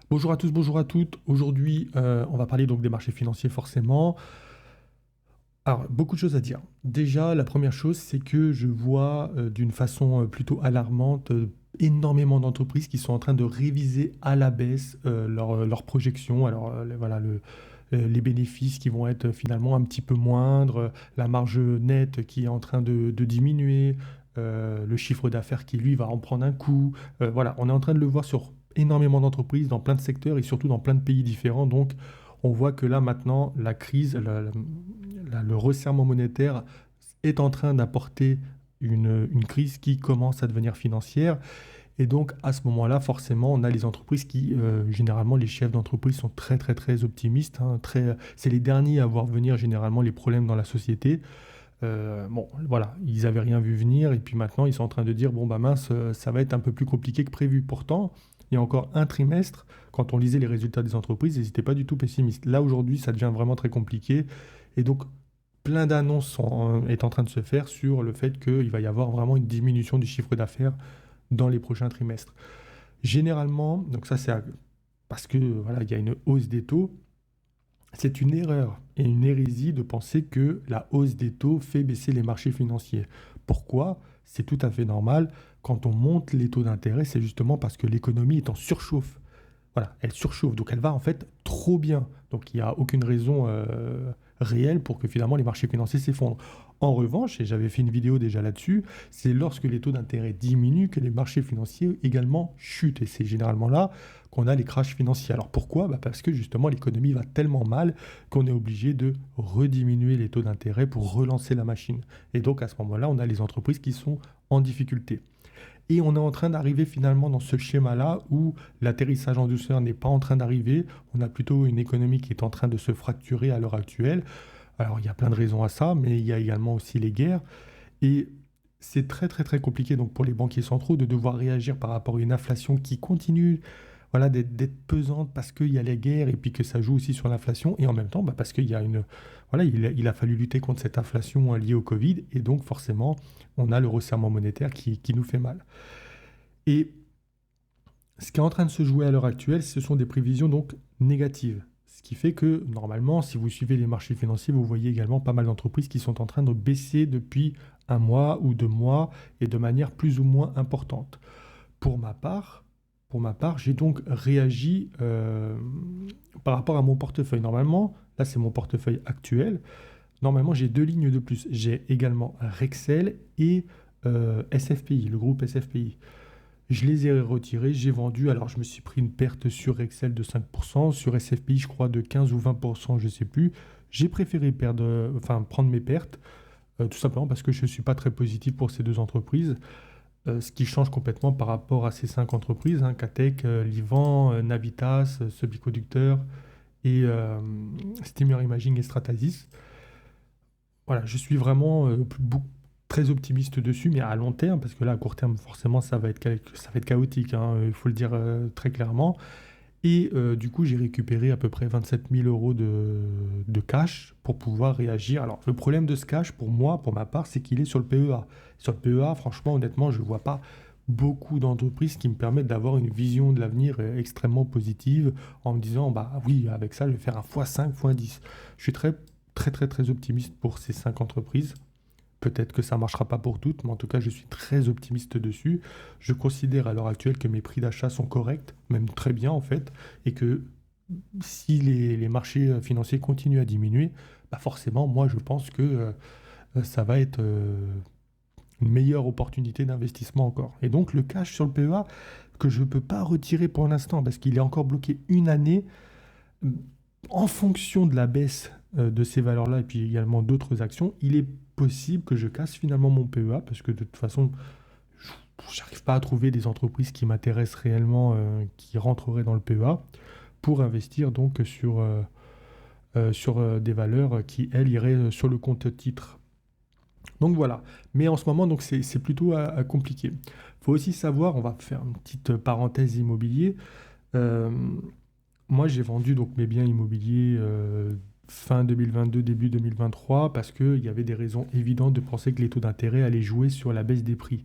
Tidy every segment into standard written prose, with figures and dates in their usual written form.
Bonjour à tous, bonjour à toutes. Aujourd'hui, on va parler donc des marchés financiers forcément. Alors, beaucoup de choses à dire. Déjà, la première chose, c'est que je vois d'une façon plutôt alarmante énormément d'entreprises qui sont en train de réviser à la baisse leurs projections. Alors, voilà, les bénéfices qui vont être finalement un petit peu moindres, la marge nette qui est en train de diminuer, le chiffre d'affaires qui, lui, va en prendre un coup. Voilà, on est en train de le voir sur énormément d'entreprises, dans plein de secteurs et surtout dans plein de pays différents. Donc, on voit que là, maintenant, la crise, le resserrement monétaire est en train d'apporter une crise qui commence à devenir financière. Et donc, à ce moment-là, forcément, on a les entreprises qui, généralement, les chefs d'entreprise sont très, très, très optimistes, hein, c'est les derniers à voir venir, généralement, les problèmes dans la société. Bon, voilà, ils n'avaient rien vu venir, et puis maintenant, ils sont en train de dire, bon, bah mince, ça va être un peu plus compliqué que prévu. Pourtant, il y a encore un trimestre, quand on lisait les résultats des entreprises, ils n'étaient pas du tout pessimistes. Là, aujourd'hui, ça devient vraiment très compliqué. Et donc, plein d'annonces est en train de se faire sur le fait qu'il va y avoir vraiment une diminution du chiffre d'affaires dans les prochains trimestres. Généralement, donc ça c'est parce que voilà, il y a une hausse des taux, c'est une erreur et une hérésie de penser que la hausse des taux fait baisser les marchés financiers. Pourquoi? C'est tout à fait normal. Quand on monte les taux d'intérêt, c'est justement parce que l'économie est en surchauffe. Voilà, elle surchauffe, donc elle va en fait trop bien. Donc il n'y a aucune raison réelle pour que finalement les marchés financiers s'effondrent. En revanche, et j'avais fait une vidéo déjà là-dessus, c'est lorsque les taux d'intérêt diminuent que les marchés financiers également chutent. Et c'est généralement là qu'on a les crashs financiers. Alors pourquoi? Bah parce que justement l'économie va tellement mal qu'on est obligé de rediminuer les taux d'intérêt pour relancer la machine. Et donc à ce moment-là, on a les entreprises qui sont en difficulté. Et on est en train d'arriver finalement dans ce schéma-là où l'atterrissage en douceur n'est pas en train d'arriver. On a plutôt une économie qui est en train de se fracturer à l'heure actuelle. Alors il y a plein de raisons à ça, mais il y a également aussi les guerres. Et c'est très très très compliqué donc pour les banquiers centraux de devoir réagir par rapport à une inflation qui continue, voilà, d'être pesante parce qu'il y a les guerres et puis que ça joue aussi sur l'inflation. Et en même temps, bah, parce qu'il y a une, voilà, il a fallu lutter contre cette inflation liée au Covid. Et donc forcément, on a le resserrement monétaire qui nous fait mal. Et ce qui est en train de se jouer à l'heure actuelle, ce sont des prévisions donc négatives. Ce qui fait que normalement, si vous suivez les marchés financiers, vous voyez également pas mal d'entreprises qui sont en train de baisser depuis un mois ou 2 mois et de manière plus ou moins importante. Pour ma part, j'ai donc réagi par rapport à mon portefeuille. Normalement, là c'est mon portefeuille actuel. Normalement, j'ai deux lignes de plus. J'ai également Rexel et SFPI, le groupe SFPI. Je les ai retirés, j'ai vendu. Alors, je me suis pris une perte sur Excel de 5%, sur SFPI, je crois, de 15 ou 20%, je ne sais plus. J'ai préféré prendre mes pertes, tout simplement parce que je ne suis pas très positif pour ces deux entreprises, ce qui change complètement par rapport à ces cinq entreprises, hein, Catec, Livent, Navitas, Semiconducteur et Steamer Imaging et Stratasys. Voilà, je suis vraiment très optimiste dessus, mais à long terme, parce que là, à court terme, forcément, ça va être chaotique, hein, il faut le dire très clairement. Et du coup, j'ai récupéré à peu près 27 000 euros de cash pour pouvoir réagir. Alors, le problème de ce cash, pour moi, pour ma part, c'est qu'il est sur le PEA. Sur le PEA, franchement, honnêtement, je ne vois pas beaucoup d'entreprises qui me permettent d'avoir une vision de l'avenir extrêmement positive en me disant, bah oui, avec ça, je vais faire un x5, x10. Je suis très, très, très, très optimiste pour ces cinq entreprises. Peut-être que ça ne marchera pas pour toutes, mais en tout cas, je suis très optimiste dessus. Je considère à l'heure actuelle que mes prix d'achat sont corrects, même très bien en fait, et que si les marchés financiers continuent à diminuer, bah forcément, moi, je pense que ça va être une meilleure opportunité d'investissement encore. Et donc, le cash sur le PEA, que je ne peux pas retirer pour l'instant, parce qu'il est encore bloqué une année, en fonction de la baisse de ces valeurs-là et puis également d'autres actions, il est possible que je casse finalement mon PEA parce que de toute façon, je n'arrive pas à trouver des entreprises qui m'intéressent réellement, qui rentreraient dans le PEA pour investir donc sur des valeurs qui, elles, iraient sur le compte titre. Donc voilà. Mais en ce moment, donc c'est plutôt compliqué. Il faut aussi savoir, on va faire une petite parenthèse immobilier. Euh, Moi, j'ai vendu donc mes biens immobiliers fin 2022, début 2023, parce qu'il y avait des raisons évidentes de penser que les taux d'intérêt allaient jouer sur la baisse des prix.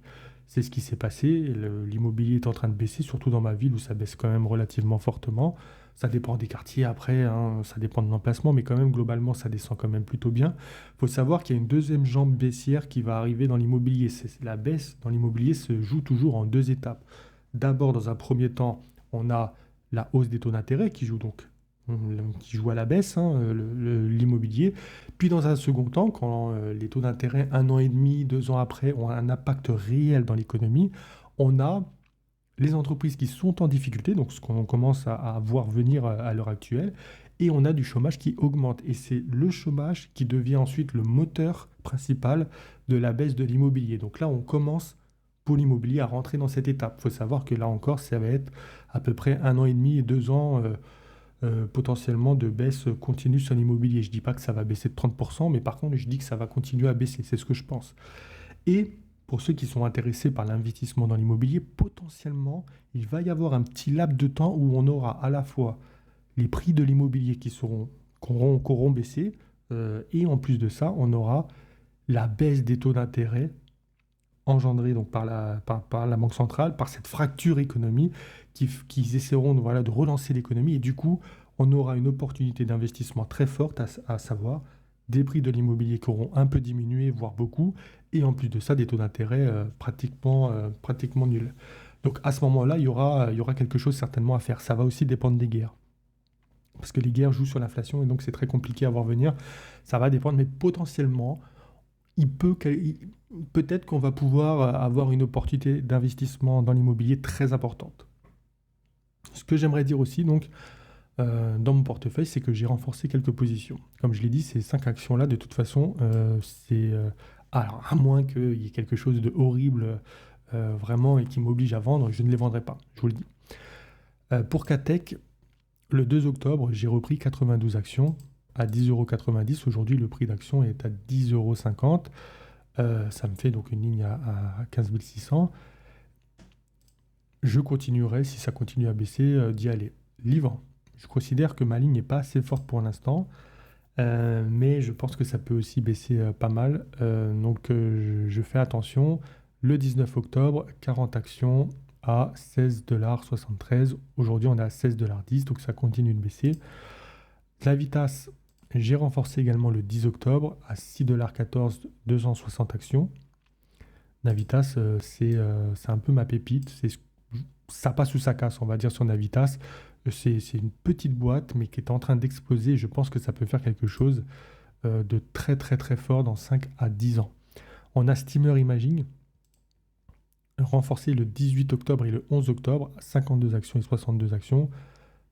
C'est ce qui s'est passé. L'immobilier est en train de baisser, surtout dans ma ville où ça baisse quand même relativement fortement. Ça dépend des quartiers après, hein, ça dépend de l'emplacement, mais quand même, globalement, ça descend quand même plutôt bien. Il faut savoir qu'il y a une deuxième jambe baissière qui va arriver dans l'immobilier. La baisse dans l'immobilier se joue toujours en deux étapes. D'abord, dans un premier temps, on a la hausse des taux d'intérêt qui joue à la baisse, hein, l'immobilier. Puis dans un second temps, quand les taux d'intérêt un an et demi, 2 ans après ont un impact réel dans l'économie, on a les entreprises qui sont en difficulté, donc ce qu'on commence à voir venir à l'heure actuelle, et on a du chômage qui augmente. Et c'est le chômage qui devient ensuite le moteur principal de la baisse de l'immobilier. Donc là, on commence pour l'immobilier à rentrer dans cette étape. Il faut savoir que là encore, ça va être à peu près un an et demi et 2 ans potentiellement de baisse continue sur l'immobilier. Je ne dis pas que ça va baisser de 30%, mais par contre, je dis que ça va continuer à baisser. C'est ce que je pense. Et pour ceux qui sont intéressés par l'investissement dans l'immobilier, potentiellement, il va y avoir un petit laps de temps où on aura à la fois les prix de l'immobilier qui auront baissé, et en plus de ça, on aura la baisse des taux d'intérêt engendrée donc par la Banque centrale, par cette fracture économie qui essaieront voilà, de relancer l'économie. Et du coup, on aura une opportunité d'investissement très forte, à savoir des prix de l'immobilier qui auront un peu diminué, voire beaucoup, et en plus de ça, des taux d'intérêt pratiquement nuls. Donc à ce moment-là, il y aura quelque chose certainement à faire. Ça va aussi dépendre des guerres. Parce que les guerres jouent sur l'inflation et donc c'est très compliqué à voir venir. Ça va dépendre, mais potentiellement, peut-être qu'on va pouvoir avoir une opportunité d'investissement dans l'immobilier très importante. Ce que j'aimerais dire aussi, donc, dans mon portefeuille, c'est que j'ai renforcé quelques positions. Comme je l'ai dit, ces 5 actions-là, de toute façon, alors, à moins qu'il y ait quelque chose de horrible vraiment et qui m'oblige à vendre, je ne les vendrai pas, je vous le dis. Pour Catech, le 2 octobre, j'ai repris 92 actions à 10,90 €. Aujourd'hui, le prix d'action est à 10,50 €. Ça me fait donc une ligne à 15 600. Je continuerai, si ça continue à baisser, d'y aller. Livre, je considère que ma ligne n'est pas assez forte pour l'instant, mais je pense que ça peut aussi baisser pas mal. Donc je fais attention. Le 19 octobre, 40 actions à 16,73 $. Aujourd'hui, on est à 16,10 $, donc ça continue de baisser. Navitas, j'ai renforcé également le 10 octobre à 6,14 $, 260 actions. Navitas, c'est un peu ma pépite. Ça passe ou ça casse, on va dire, sur Navitas. C'est une petite boîte, mais qui est en train d'exploser. Je pense que ça peut faire quelque chose de très très très fort dans 5 à 10 ans. On a Steamer Imaging, renforcé le 18 octobre et le 11 octobre, 52 actions et 62 actions.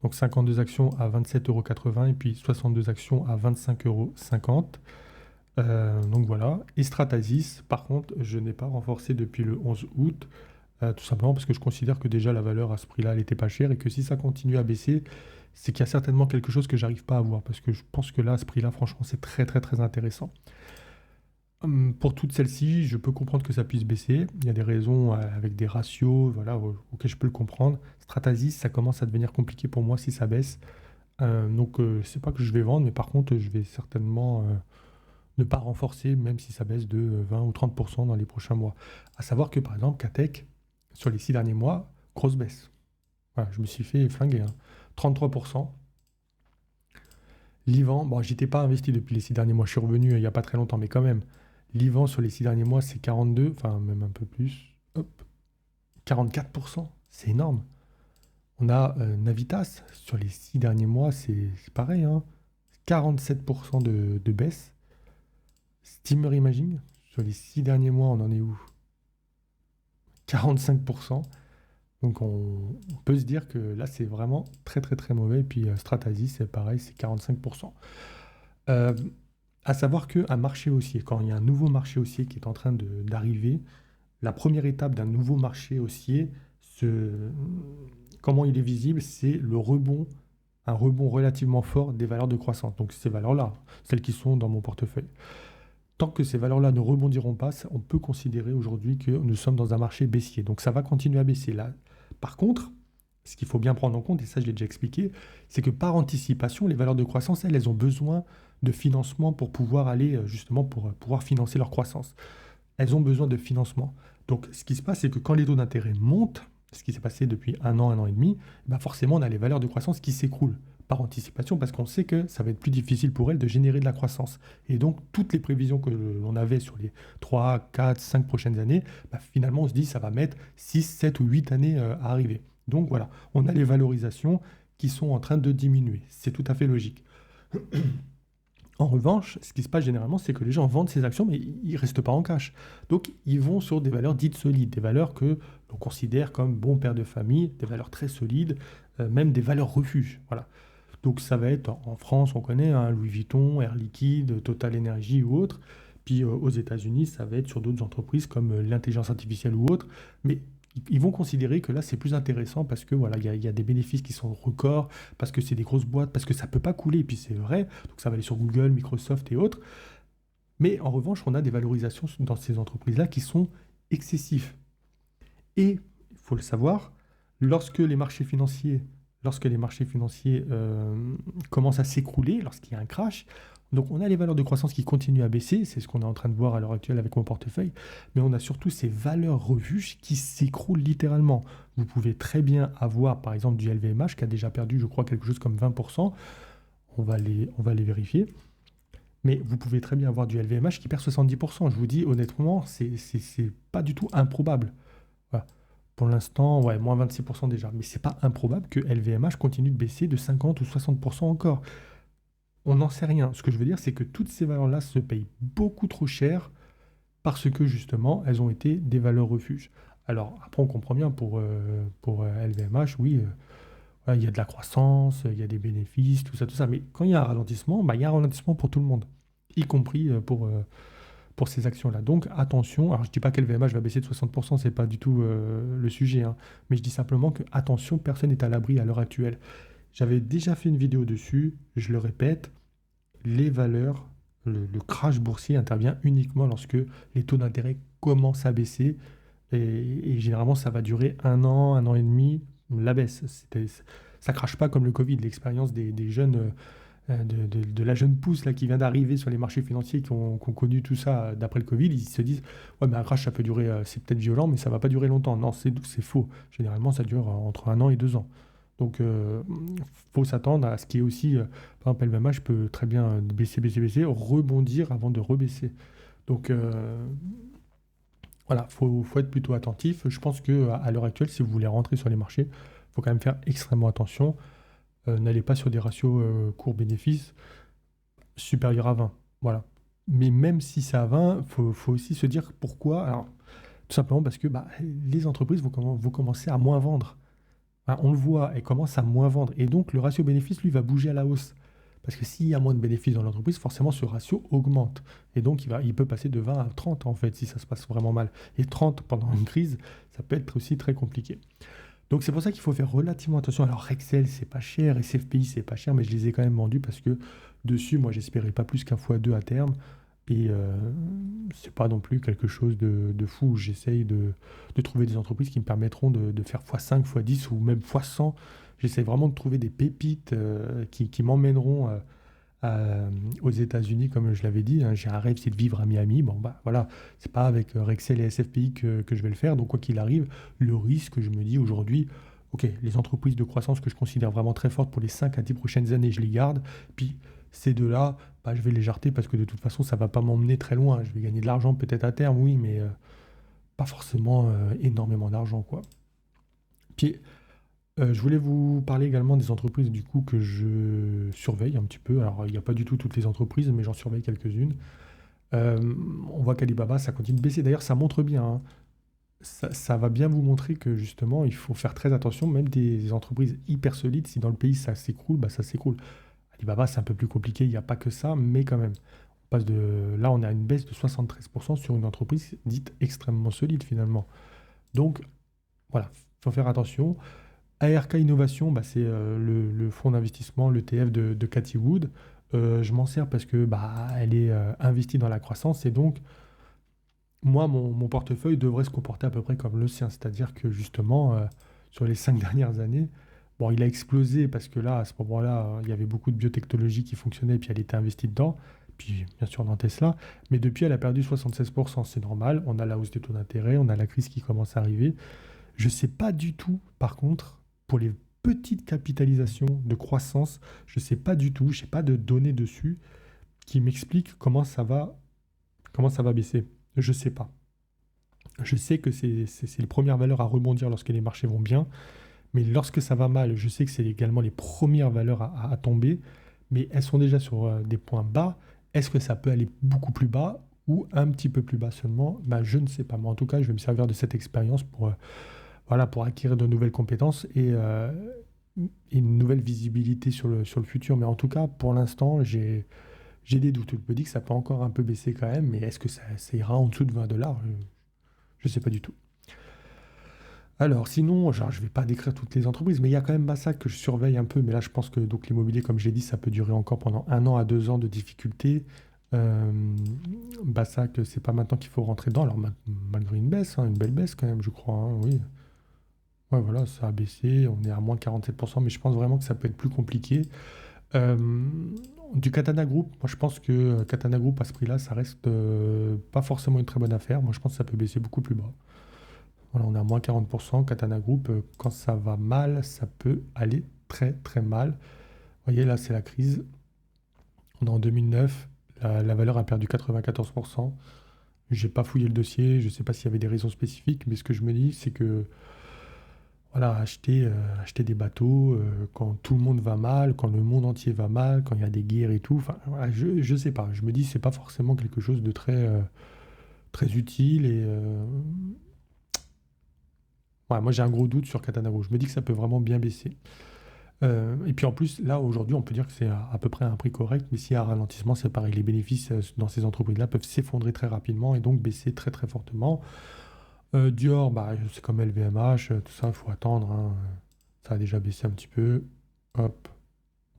Donc 52 actions à 27,80 € et puis 62 actions à 25,50 €. Donc voilà. Et Stratasys, par contre, je n'ai pas renforcé depuis le 11 août, tout simplement parce que je considère que déjà la valeur à ce prix-là, elle n'était pas chère et que si ça continue à baisser, c'est qu'il y a certainement quelque chose que j'arrive pas à voir parce que je pense que là, à ce prix-là, franchement, c'est très très très intéressant. Pour toutes celles-ci, je peux comprendre que ça puisse baisser. Il y a des raisons avec des ratios, voilà, auxquels je peux le comprendre. Stratasys, ça commence à devenir compliqué pour moi si ça baisse. Donc, c'est pas que je vais vendre, mais par contre, je vais certainement ne pas renforcer, même si ça baisse de 20 ou 30% dans les prochains mois. À savoir que, par exemple, Catech, sur les 6 derniers mois, grosse baisse. Voilà, je me suis fait flinguer, hein. 33%. Livan, bon, j'étais pas investi depuis les 6 derniers mois, je suis revenu il n'y a pas très longtemps, mais quand même. Livan sur les 6 derniers mois, c'est 42, enfin même un peu plus. Hop, 44%, c'est énorme. On a Navitas sur les 6 derniers mois, c'est pareil, hein. 47% de baisse. Steamer Imaging, sur les 6 derniers mois, on en est où? 45%. Donc on peut se dire que là, c'est vraiment très très très mauvais. Et puis Stratasys, c'est pareil, c'est 45%. À savoir qu'un marché haussier, quand il y a un nouveau marché haussier qui est en train d'arriver, la première étape d'un nouveau marché haussier, comment il est visible, c'est un rebond relativement fort des valeurs de croissance. Donc ces valeurs-là, celles qui sont dans mon portefeuille. Tant que ces valeurs-là ne rebondiront pas, on peut considérer aujourd'hui que nous sommes dans un marché baissier. Donc ça va continuer à baisser là. Par contre, ce qu'il faut bien prendre en compte, et ça je l'ai déjà expliqué, c'est que par anticipation, les valeurs de croissance, elles ont besoin de financement pour pouvoir aller, justement, pour pouvoir financer leur croissance. Elles ont besoin de financement. Donc, ce qui se passe, c'est que quand les taux d'intérêt montent, ce qui s'est passé depuis un an et demi, bah forcément, on a les valeurs de croissance qui s'écroulent par anticipation parce qu'on sait que ça va être plus difficile pour elles de générer de la croissance. Et donc, toutes les prévisions que l'on avait sur les 3, 4, 5 prochaines années, bah, finalement, on se dit ça va mettre 6, 7 ou 8 années à arriver. Donc voilà, on a les valorisations qui sont en train de diminuer. C'est tout à fait logique. En revanche, ce qui se passe généralement, c'est que les gens vendent ces actions, mais ils ne restent pas en cash. Donc, ils vont sur des valeurs dites solides, des valeurs que l'on considère comme bon père de famille, des valeurs très solides, même des valeurs refuges. Voilà. Donc, ça va être en France, on connaît Louis Vuitton, Air Liquide, Total Energy ou autre. Puis aux États-Unis, ça va être sur d'autres entreprises comme l'intelligence artificielle ou autre. Mais ils vont considérer que là, c'est plus intéressant parce que voilà, il y a des bénéfices qui sont records, parce que c'est des grosses boîtes, parce que ça ne peut pas couler, et puis c'est vrai, donc ça va aller sur Google, Microsoft et autres. Mais en revanche, on a des valorisations dans ces entreprises-là qui sont excessives. Et il faut le savoir, lorsque les marchés financiers, lorsque les marchés financiers commencent à s'écrouler, lorsqu'il y a un crash, donc on a les valeurs de croissance qui continuent à baisser, c'est ce qu'on est en train de voir à l'heure actuelle avec mon portefeuille, mais on a surtout ces valeurs refuges qui s'écroulent littéralement. Vous pouvez très bien avoir par exemple du LVMH qui a déjà perdu, je crois, quelque chose comme 20%, on va les vérifier, mais vous pouvez très bien avoir du LVMH qui perd 70%. Je vous dis honnêtement, c'est pas du tout improbable. Voilà. Pour l'instant, ouais, moins 26% déjà. Mais c'est pas improbable que LVMH continue de baisser de 50 ou 60% encore. On n'en sait rien. Ce que je veux dire, c'est que toutes ces valeurs-là se payent beaucoup trop cher parce que justement, elles ont été des valeurs refuges. Alors, après, on comprend bien pour LVMH, oui, voilà, il y a de la croissance, il y a des bénéfices, tout ça. Mais quand il y a un ralentissement, bah, il y a un ralentissement pour tout le monde, y compris pour ces actions-là. Donc attention, alors je ne dis pas qu'LVMH va baisser de 60%, c'est pas du tout le sujet, hein, mais je dis simplement que attention, personne n'est à l'abri à l'heure actuelle. J'avais déjà fait une vidéo dessus, je le répète, les valeurs, le crash boursier intervient uniquement lorsque les taux d'intérêt commencent à baisser, et généralement ça va durer un an et demi, la baisse. Ça crache pas comme le Covid, l'expérience des jeunes de la jeune pousse là, qui vient d'arriver sur les marchés financiers, qui ont connu tout ça d'après le Covid, ils se disent ouais, mais un crash, ça peut durer, c'est peut-être violent, mais ça va pas durer longtemps. Non, c'est faux. Généralement, ça dure entre un an et 2 ans. Donc, faut s'attendre à ce qui est aussi, par exemple, LVMH peut très bien baisser, rebondir avant de rebaisser. Donc, voilà, faut être plutôt attentif. Je pense que à l'heure actuelle, si vous voulez rentrer sur les marchés, il faut quand même faire extrêmement attention. N'allez pas sur des ratios cours-bénéfices supérieurs à 20. Voilà. Mais même si c'est à 20, faut aussi se dire pourquoi. Alors, tout simplement parce que bah, les entreprises vont commencer à moins vendre. Hein, on le voit, elles commencent à moins vendre. Et donc, le ratio bénéfice, lui, va bouger à la hausse. Parce que s'il y a moins de bénéfices dans l'entreprise, forcément, ce ratio augmente. Et donc, il peut passer de 20 à 30, en fait, si ça se passe vraiment mal. Et 30 pendant une crise, ça peut être aussi très compliqué. Donc c'est pour ça qu'il faut faire relativement attention. Alors Rexel, c'est pas cher, SFPI, c'est pas cher, mais je les ai quand même vendus parce que dessus, moi, j'espérais pas plus qu'un x2 à terme. Et c'est pas non plus quelque chose de fou. J'essaye de trouver des entreprises qui me permettront de faire x5, x10 ou même x100. J'essaie vraiment de trouver des pépites qui m'emmèneront aux États-Unis, comme je l'avais dit, hein. J'ai un rêve, c'est de vivre à Miami. Bon, bah voilà, c'est pas avec Rexel et SFPI que je vais le faire. Donc, quoi qu'il arrive, le risque, je me dis aujourd'hui, ok, les entreprises de croissance que je considère vraiment très fortes pour les 5 à 10 prochaines années, je les garde. Puis, ces deux-là, bah, je vais les jarter parce que de toute façon, ça va pas m'emmener très loin. Je vais gagner de l'argent peut-être à terme, oui, mais pas forcément énormément d'argent, quoi. Puis, je voulais vous parler également des entreprises du coup que je surveille un petit peu. Alors, il n'y a pas du tout toutes les entreprises, mais j'en surveille quelques-unes. On voit qu'Alibaba, ça continue de baisser. D'ailleurs, ça montre bien, hein. Ça va bien vous montrer que justement, il faut faire très attention. Même des entreprises hyper solides, si dans le pays ça s'écroule, bah, ça s'écroule. Alibaba, c'est un peu plus compliqué, il n'y a pas que ça, mais quand même. Là, on a une baisse de 73% sur une entreprise dite extrêmement solide finalement. Donc, voilà, il faut faire attention. ARK Innovation, bah, c'est le fonds d'investissement, l'ETF de Cathy Wood. Je m'en sers parce que bah, elle est investie dans la croissance et donc moi, mon portefeuille devrait se comporter à peu près comme le sien. C'est-à-dire que justement, sur les 5 dernières années, bon, il a explosé parce que là, à ce moment-là, il y avait beaucoup de biotechnologie qui fonctionnait et puis elle était investie dedans. puis bien sûr dans Tesla, mais depuis elle a perdu 76%, c'est normal, on a la hausse des taux d'intérêt, on a la crise qui commence à arriver. Je ne sais pas du tout, par contre, pour les petites capitalisations de croissance, je ne sais pas du tout, je n'ai pas de données dessus qui m'expliquent comment ça va baisser. Je ne sais pas. Je sais que c'est les premières valeurs à rebondir lorsque les marchés vont bien, mais lorsque ça va mal, je sais que c'est également les premières valeurs à tomber, mais elles sont déjà sur des points bas. Est-ce que ça peut aller beaucoup plus bas ou un petit peu plus bas seulement? Ben, je ne sais pas. Mais en tout cas, je vais me servir de cette expérience voilà, pour acquérir de nouvelles compétences et une nouvelle visibilité sur le futur. Mais en tout cas, pour l'instant, j'ai des doutes. Je me dis que ça peut encore un peu baisser quand même, mais est-ce que ça ira en dessous de 20 $? Je ne sais pas du tout. Alors, sinon, genre, je ne vais pas décrire toutes les entreprises, mais il y a quand même Massa que je surveille un peu. Mais là, je pense que donc l'immobilier, comme j'ai dit, ça peut durer encore pendant 1 an à 2 ans de difficultés. Euh, Massa, que c'est pas maintenant qu'il faut rentrer dedans. Alors, malgré une baisse, hein, une belle baisse quand même, je crois, hein, oui. Ouais, voilà, ça a baissé. On est à moins 47%, mais je pense vraiment que ça peut être plus compliqué. Euh, du Katana Group, moi, je pense que Katana Group, à ce prix-là, ça reste pas forcément une très bonne affaire. Moi, je pense que ça peut baisser beaucoup plus bas. Voilà, on est à moins 40%. Katana Group, quand ça va mal, ça peut aller très très mal. Vous voyez, là, c'est la crise. On est en 2009. La valeur a perdu 94%. J'ai pas fouillé le dossier. Je ne sais pas s'il y avait des raisons spécifiques, mais ce que je me dis, c'est que voilà, acheter des bateaux quand tout le monde va mal, quand le monde entier va mal, quand il y a des guerres et tout. Enfin, voilà, je sais pas. Je me dis, c'est pas forcément quelque chose de très utile ouais, moi, j'ai un gros doute sur Katana Group. Je me dis que ça peut vraiment bien baisser. Et puis en plus, là, aujourd'hui, on peut dire que c'est à peu près un prix correct, mais s'il y a un ralentissement, c'est pareil. Les bénéfices dans ces entreprises-là peuvent s'effondrer très rapidement et donc baisser très très fortement. Dior, bah, c'est comme LVMH, tout ça, il faut attendre, hein. Ça a déjà baissé un petit peu. Hop,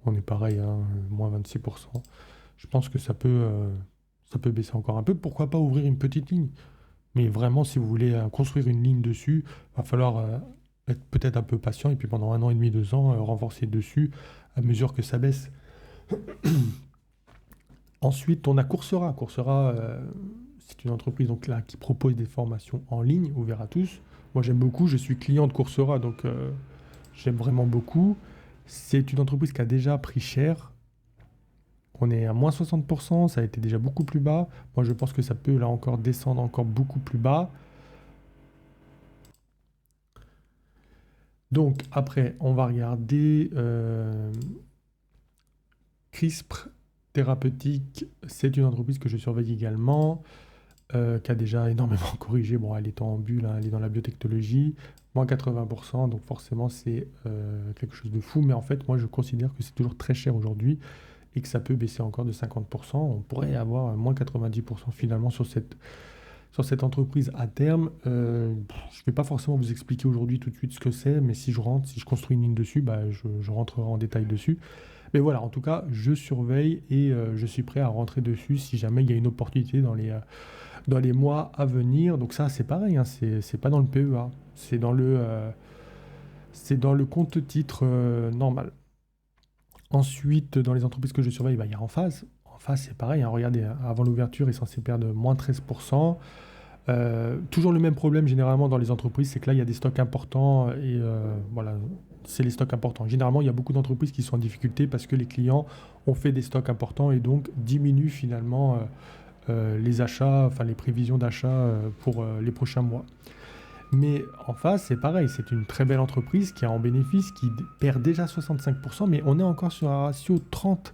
on est pareil, hein, moins 26%. Je pense que ça peut baisser encore un peu. Pourquoi pas ouvrir une petite ligne? Mais vraiment, si vous voulez construire une ligne dessus, va falloir être peut-être un peu patient et puis pendant 1 an et demi, 2 ans, renforcer dessus à mesure que ça baisse. Ensuite, on a Coursera. Coursera, c'est une entreprise donc, là, qui propose des formations en ligne, ouvertes à tous. Moi, j'aime beaucoup, je suis client de Coursera, donc j'aime vraiment beaucoup. C'est une entreprise qui a déjà pris cher. On est à moins 60%, ça a été déjà beaucoup plus bas. Moi, je pense que ça peut là encore descendre encore beaucoup plus bas. Donc après, on va regarder CRISPR Thérapeutique. C'est une entreprise que je surveille également, qui a déjà énormément corrigé. Bon, elle est en bulle, hein, elle est dans la biotechnologie, moins 80%, donc forcément c'est quelque chose de fou. Mais en fait, moi je considère que c'est toujours très cher aujourd'hui et que ça peut baisser encore de 50%. On pourrait avoir moins 90% finalement sur cette entreprise à terme. Je ne vais pas forcément vous expliquer aujourd'hui tout de suite ce que c'est, mais si je construis une ligne dessus, bah, je rentrerai en détail dessus. Mais voilà, en tout cas, je surveille et je suis prêt à rentrer dessus si jamais il y a une opportunité dans les mois à venir. Donc ça, c'est pareil, hein, c'est pas dans le PEA, c'est dans le compte-titre normal. Ensuite, dans les entreprises que je surveille, bah, il y a Enphase. Enphase, c'est pareil, hein, regardez, avant l'ouverture, il est censé perdre moins 13%. Toujours le même problème généralement dans les entreprises, c'est que là il y a des stocks importants et voilà, c'est les stocks importants. Généralement, il y a beaucoup d'entreprises qui sont en difficulté parce que les clients ont fait des stocks importants et donc diminuent finalement les achats, enfin les prévisions d'achat pour les prochains mois. Mais en face, c'est pareil, c'est une très belle entreprise qui est en bénéfice, qui perd déjà 65%, mais on est encore sur un ratio 30.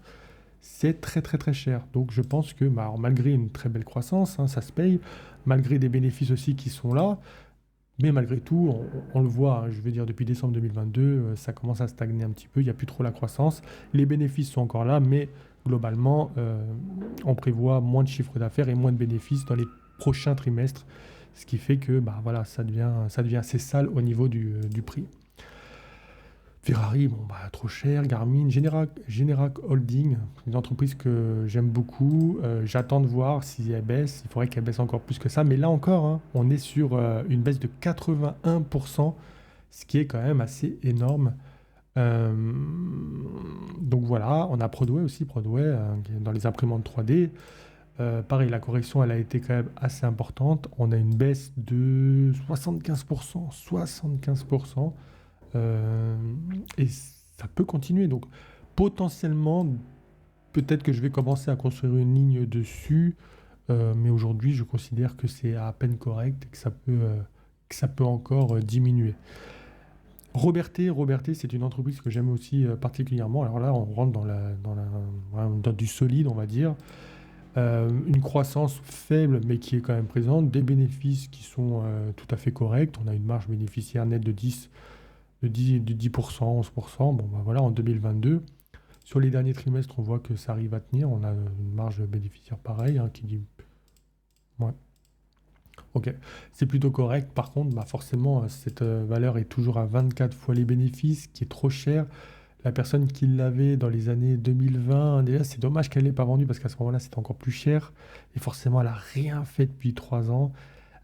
C'est très très très cher. Donc je pense que bah, alors, malgré une très belle croissance, hein, ça se paye, malgré des bénéfices aussi qui sont là, mais malgré tout, on le voit, hein, je veux dire depuis décembre 2022, ça commence à stagner un petit peu, il n'y a plus trop la croissance. Les bénéfices sont encore là, mais globalement, on prévoit moins de chiffre d'affaires et moins de bénéfices dans les prochains trimestres, ce qui fait que bah, voilà, ça devient assez sale au niveau du prix. Ferrari, bon, bah, trop cher. Garmin, Generac Holding, une entreprise que j'aime beaucoup. J'attends de voir si elle baisse. Il faudrait qu'elle baisse encore plus que ça. Mais là encore, hein, on est sur une baisse de 81%, ce qui est quand même assez énorme. Euh, donc voilà. voilà, on a Prodway aussi, Prodway, qui est dans les imprimantes 3D. Pareil, la correction, elle a été quand même assez importante. On a une baisse de 75%, 75%. euh, et ça peut continuer. Donc, potentiellement, peut-être que je vais commencer à construire une ligne dessus. Mais aujourd'hui, je considère que c'est à peine correct et que ça peut encore diminuer. Robertet, c'est une entreprise que j'aime aussi particulièrement. Alors là, on rentre dans du solide, on va dire. Une croissance faible, mais qui est quand même présente. Des bénéfices qui sont tout à fait corrects. On a une marge bénéficiaire nette de 10%, 11%. Bon, ben voilà, en 2022. Sur les derniers trimestres, on voit que ça arrive à tenir. On a une marge bénéficiaire pareille, hein, qui dit... Ouais. Ok, c'est plutôt correct. Par contre, bah forcément, cette valeur est toujours à 24 fois les bénéfices, qui est trop cher. La personne qui l'avait dans les années 2020, déjà, c'est dommage qu'elle n'ait pas vendu parce qu'à ce moment-là, c'était encore plus cher. Et forcément, elle n'a rien fait depuis 3 ans.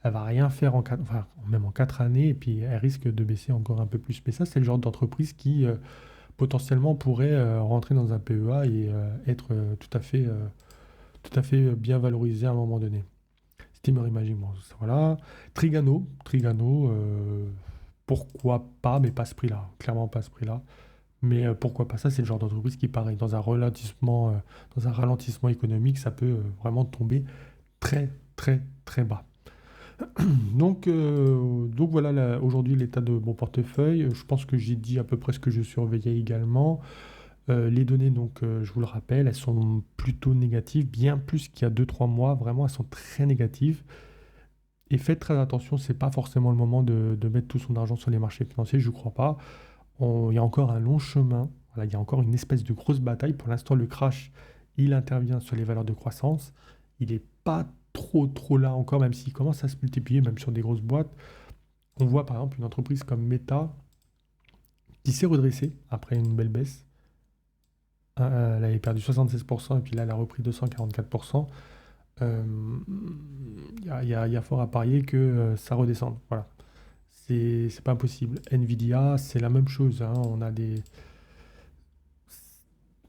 Elle va rien faire enfin, même en 4 années. Et puis, elle risque de baisser encore un peu plus. Mais ça, c'est le genre d'entreprise qui potentiellement pourrait rentrer dans un PEA et être tout à fait bien valorisée à un moment donné. Steamer Imaging, bon, voilà. Trigano, pourquoi pas, mais pas ce prix-là. Clairement pas ce prix-là. Mais pourquoi pas ça, c'est le genre d'entreprise qui, pareil, dans un ralentissement économique, ça peut vraiment tomber très, très, très bas. Donc voilà aujourd'hui l'état de mon portefeuille. Je pense que j'ai dit à peu près ce que je surveillais également. Les données, donc, je vous le rappelle, elles sont plutôt négatives, bien plus qu'il y a 2 3 mois. Vraiment, elles sont très négatives. Et faites très attention, c'est pas forcément le moment de mettre tout son argent sur les marchés financiers, je ne crois pas. Il y a encore un long chemin, voilà, il y a encore une espèce de grosse bataille. Pour l'instant, le crash, il intervient sur les valeurs de croissance. Il n'est pas trop là encore, même s'il commence à se multiplier, même sur des grosses boîtes. On voit par exemple une entreprise comme Meta qui s'est redressée après une belle baisse. Elle avait perdu 76% et puis là, elle a repris 244%. Euh, il y a fort à parier que ça redescende. Voilà. C'est pas impossible. Nvidia, c'est la même chose, hein. On a des.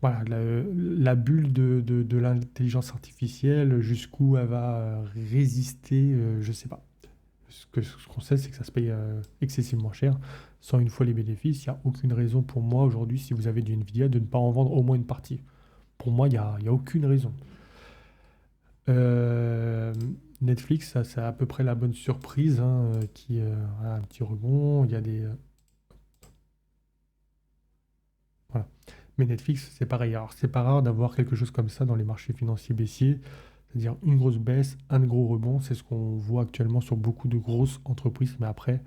Voilà, la bulle de l'intelligence artificielle, jusqu'où elle va résister, je sais pas. Ce qu'on sait, c'est que ça se paye excessivement cher, sans une fois les bénéfices. Il n'y a aucune raison pour moi aujourd'hui, si vous avez du Nvidia, de ne pas en vendre au moins une partie. Pour moi, il y a aucune raison. Euh, Netflix, ça, c'est à peu près la bonne surprise, hein, qui a un petit rebond. Il y a des. Voilà. Mais Netflix, c'est pareil. Alors, c'est pas rare d'avoir quelque chose comme ça dans les marchés financiers baissiers, c'est-à-dire une grosse baisse, un gros rebond. C'est ce qu'on voit actuellement sur beaucoup de grosses entreprises. Mais après,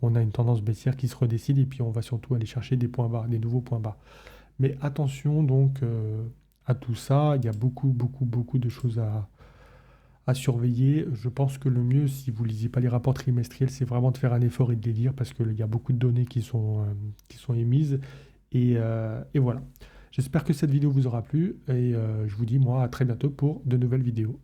on a une tendance baissière qui se redécide et puis on va surtout aller chercher des points bas, des nouveaux points bas. Mais attention donc à tout ça. Il y a beaucoup de choses à surveiller. Je pense que le mieux, si vous ne lisez pas les rapports trimestriels, c'est vraiment de faire un effort et de les lire parce qu'il y a beaucoup de données qui sont émises. Et voilà. J'espère que cette vidéo vous aura plu et je vous dis moi à très bientôt pour de nouvelles vidéos.